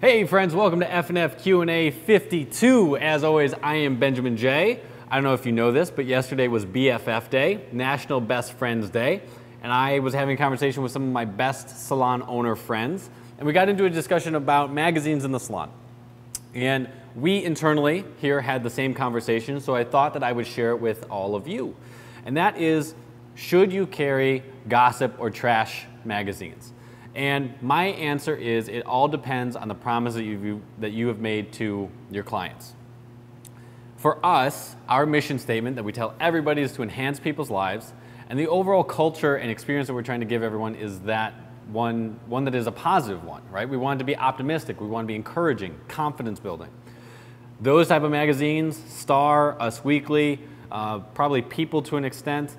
Hey friends, welcome to FFQA 52. As always, I am Benjamin J. I don't know if you know this, but yesterday was BFF Day, National Best Friends Day, and I was having a conversation with some of my best salon owner friends, and we got into a discussion about magazines in the salon. And we internally here had the same conversation, so I thought that I would share it with all of you. And that is, should you carry gossip or trash magazines? And my answer is, it all depends on the promise that you have made to your clients. For us, our mission statement that we tell everybody is to enhance people's lives, and the overall culture and experience that we're trying to give everyone is that one that is a positive one, right? We want it to be optimistic, we want to be encouraging, confidence building. Those type of magazines, Star, Us Weekly, probably People to an extent,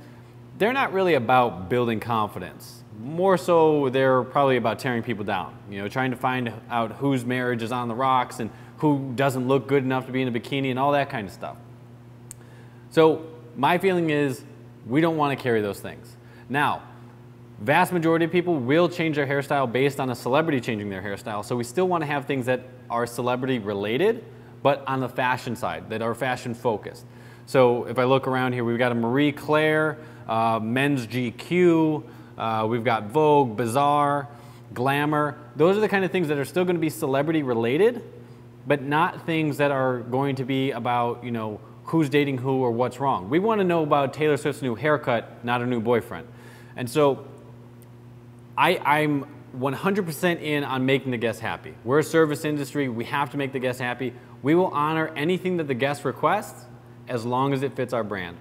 they're not really about building confidence. More so, they're probably about tearing people down. You know, trying to find out whose marriage is on the rocks and who doesn't look good enough to be in a bikini and all that kind of stuff. So my feeling is we don't want to carry those things. Now, vast majority of people will change their hairstyle based on a celebrity changing their hairstyle. So we still want to have things that are celebrity related, but on the fashion side, that are fashion focused. So if I look around here, we've got a Marie Claire, Men's GQ, we've got Vogue, Bazaar, Glamour. Those are the kind of things that are still going to be celebrity related, but not things that are going to be about, you know, who's dating who or what's wrong. We want to know about Taylor Swift's new haircut, not her new boyfriend. And so I'm 100% in on making the guests happy. We're a service industry. We have to make the guests happy. We will honor anything that the guest requests as long as it fits our brand.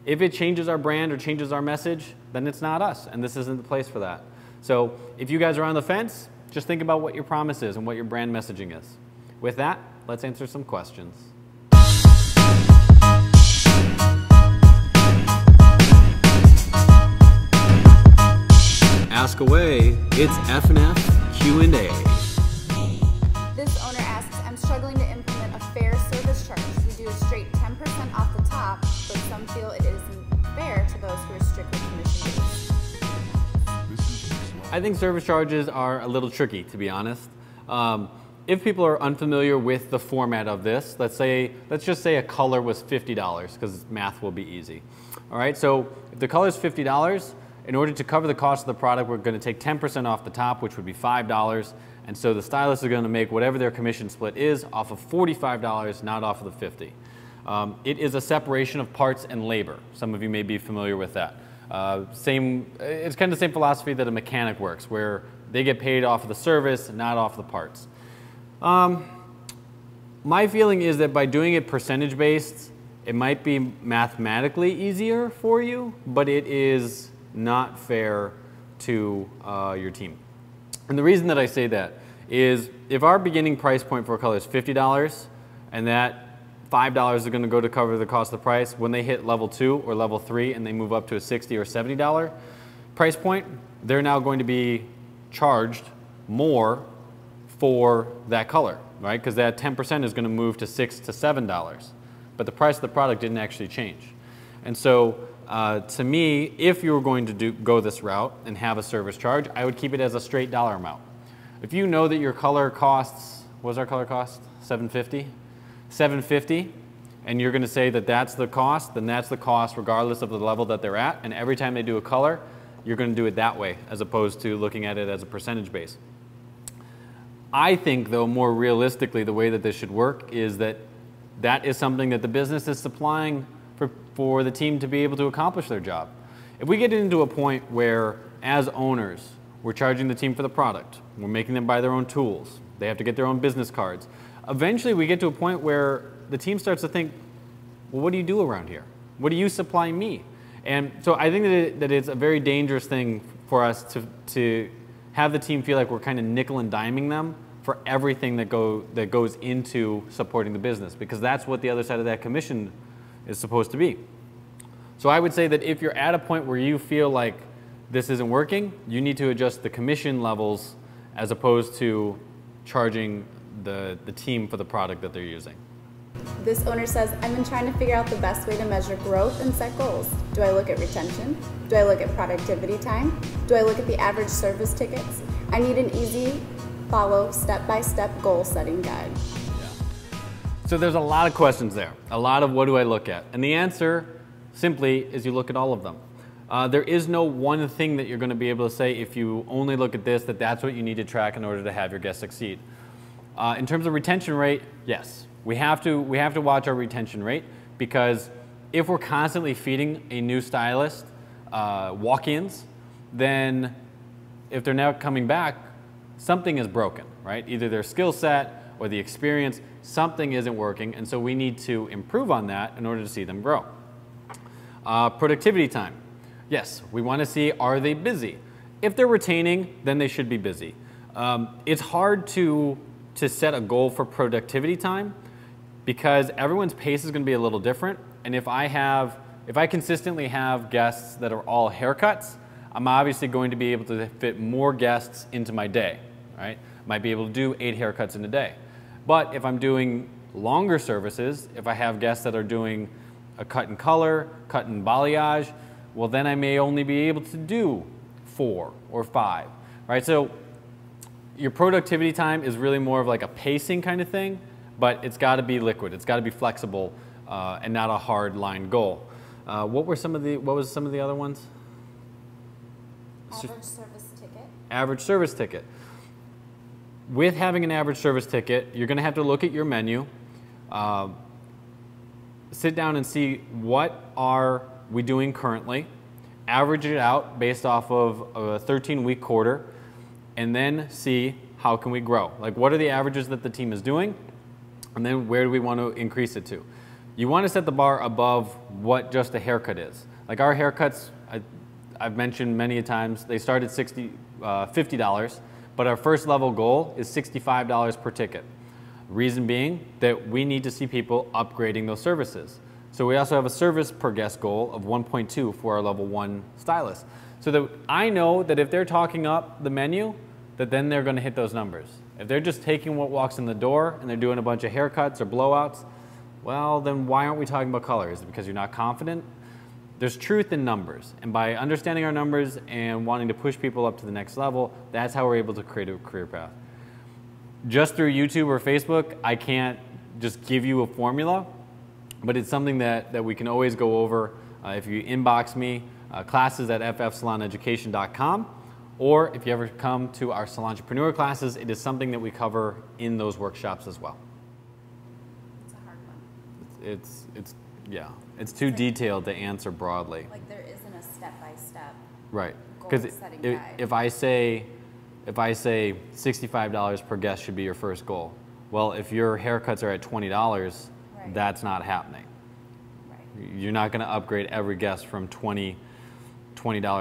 If it changes our brand or changes our message, then it's not us, and this isn't the place for that. So if you guys are on the fence, just think about what your promise is and what your brand messaging is. With that, let's answer some questions. Ask away, it's FFQA. This owner asks, I'm struggling to implement a fair service charge. We do a straight 10% off the top, but some feel it isn't fair to those who are strictly commission-based. I think service charges are a little tricky, to be honest. If people are unfamiliar with the format of this, let's just say a color was $50, because math will be easy. All right, so if the color is $50, in order to cover the cost of the product, we're going to take 10% off the top, which would be $5. And so the stylists are going to make whatever their commission split is off of $45, not off of the $50. It is a separation of parts and labor. Some of you may be familiar with that. It's kind of the same philosophy that a mechanic works, where they get paid off of the service, not off the parts. My feeling is that by doing it percentage-based, it might be mathematically easier for you, but it is not fair to your team. And the reason that I say that is if our beginning price point for a color is $50 and that $5 is going to go to cover the cost of the price, when they hit level 2 or level 3 and they move up to a $60 or $70 price point, they're now going to be charged more for that color, right? Because that 10% is going to move to $6 to $7, but the price of the product didn't actually change. And so to me, if you were going to go this route and have a service charge, I would keep it as a straight dollar amount. If you know that your color costs, what does our color cost? $750? $750, and you're going to say that that's the cost, then that's the cost regardless of the level that they're at, and every time they do a color, you're going to do it that way as opposed to looking at it as a percentage base. I think, though, more realistically, the way that this should work is that that is something that the business is supplying for the team to be able to accomplish their job. If we get into a point where, as owners, we're charging the team for the product, we're making them buy their own tools, they have to get their own business cards, eventually we get to a point where the team starts to think, well, what do you do around here? What do you supply me? And so I think that it's a very dangerous thing for us to have the team feel like we're kind of nickel and diming them for everything that goes into supporting the business, because that's what the other side of that commission is supposed to be. So I would say that if you're at a point where you feel like this isn't working, you need to adjust the commission levels as opposed to charging the team for the product that they're using. This owner says, I've been trying to figure out the best way to measure growth and set goals. Do I look at retention? Do I look at productivity time? Do I look at the average service tickets? I need an easy Follow step-by-step goal-setting guide. So there's a lot of questions there, a lot of what do I look at? And the answer simply is you look at all of them. There is no one thing that you're going to be able to say if you only look at this, that's what you need to track in order to have your guests succeed. In terms of retention rate, yes, we have to watch our retention rate, because if we're constantly feeding a new stylist walk-ins, then if they're now coming back, something is broken, right? Either their skill set or the experience, something isn't working, and so we need to improve on that in order to see them grow. Productivity time. Yes, we want to see, are they busy? If they're retaining, then they should be busy. It's hard to set a goal for productivity time because everyone's pace is going to be a little different. And if I consistently have guests that are all haircuts, I'm obviously going to be able to fit more guests into my day, right? Might be able to do 8 haircuts in a day. But if I'm doing longer services, if I have guests that are doing a cut and color, cut and balayage, well, then I may only be able to do 4 or 5, right? So your productivity time is really more of like a pacing kind of thing, but it's got to be liquid. It's got to be flexible and not a hard line goal. What was some of the other ones? Average service ticket. Average service ticket. With having an average service ticket, you're going to have to look at your menu, sit down and see what are we doing currently, average it out based off of a 13-week quarter, and then see how can we grow. Like, what are the averages that the team is doing, and then where do we want to increase it to? You want to set the bar above what just a haircut is. Like our haircuts, I've mentioned many times, they start at $50, but our first level goal is $65 per ticket. Reason being that we need to see people upgrading those services. So we also have a service per guest goal of 1.2 for our level 1 stylists. So that I know that if they're talking up the menu, that then they're going to hit those numbers. If they're just taking what walks in the door and they're doing a bunch of haircuts or blowouts, well, then why aren't we talking about color? Is it because you're not confident? There's truth in numbers, and by understanding our numbers and wanting to push people up to the next level, that's how we're able to create a career path. Just through YouTube or Facebook, I can't just give you a formula, but it's something that we can always go over. If you inbox me, classes at ffsaloneducation.com, or if you ever come to our Salon Entrepreneur classes, it is something that we cover in those workshops as well. It's a hard one. It's too detailed to answer broadly. Like there isn't a step-by-step right. Because if I say $65 per guest should be your first goal, well, if your haircuts are at $20, right, that's not happening. Right. You're not going to upgrade every guest from $20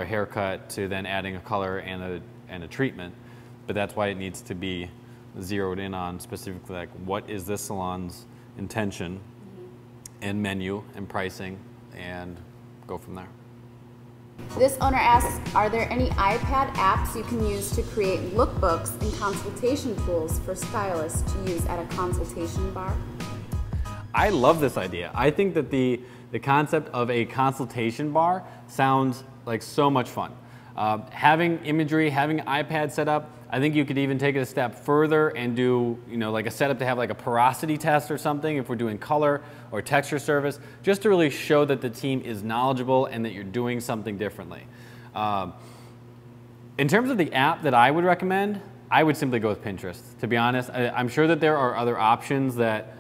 haircut to then adding a color and a treatment, but that's why it needs to be zeroed in on specifically like what is this salon's intention and menu and pricing, and go from there. This owner asks, are there any iPad apps you can use to create lookbooks and consultation tools for stylists to use at a consultation bar? I love this idea. I think that the concept of a consultation bar sounds like so much fun. Having imagery, having an iPad set up, I think you could even take it a step further and do, like a setup to have like a porosity test or something if we're doing color or texture service, just to really show that the team is knowledgeable and that you're doing something differently. In terms of the app that I would recommend, I would simply go with Pinterest. To be honest, I'm sure that there are other options that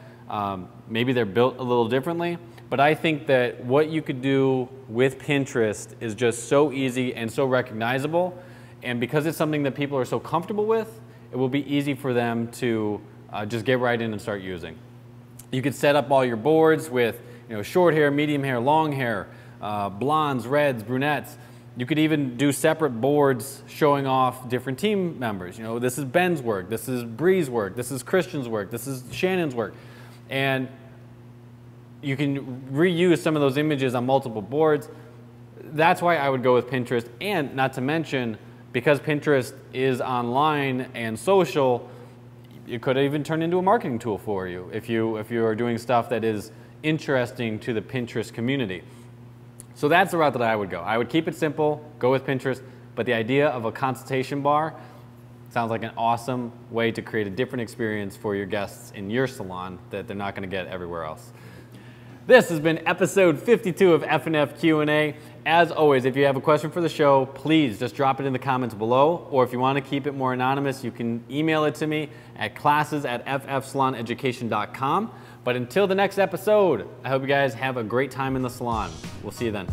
maybe they're built a little differently, but I think that what you could do with Pinterest is just so easy and so recognizable. And because it's something that people are so comfortable with, it will be easy for them to just get right in and start using. You could set up all your boards with short hair, medium hair, long hair, blondes, reds, brunettes. You could even do separate boards showing off different team members. This is Ben's work, this is Bree's work, this is Christian's work, this is Shannon's work. And you can reuse some of those images on multiple boards. That's why I would go with Pinterest, and not to mention, because Pinterest is online and social, it could even turn into a marketing tool for you if you are doing stuff that is interesting to the Pinterest community. So that's the route that I would go. I would keep it simple, go with Pinterest, but the idea of a consultation bar, Sounds like an awesome way to create a different experience for your guests in your salon that they're not going to get everywhere else. This has been episode 52 of F&F Q&A. As always, if you have a question for the show, please just drop it in the comments below, or if you want to keep it more anonymous, you can email it to me at classes@ffsaloneducation.com. But until the next episode, I hope you guys have a great time in the salon. We'll see you then.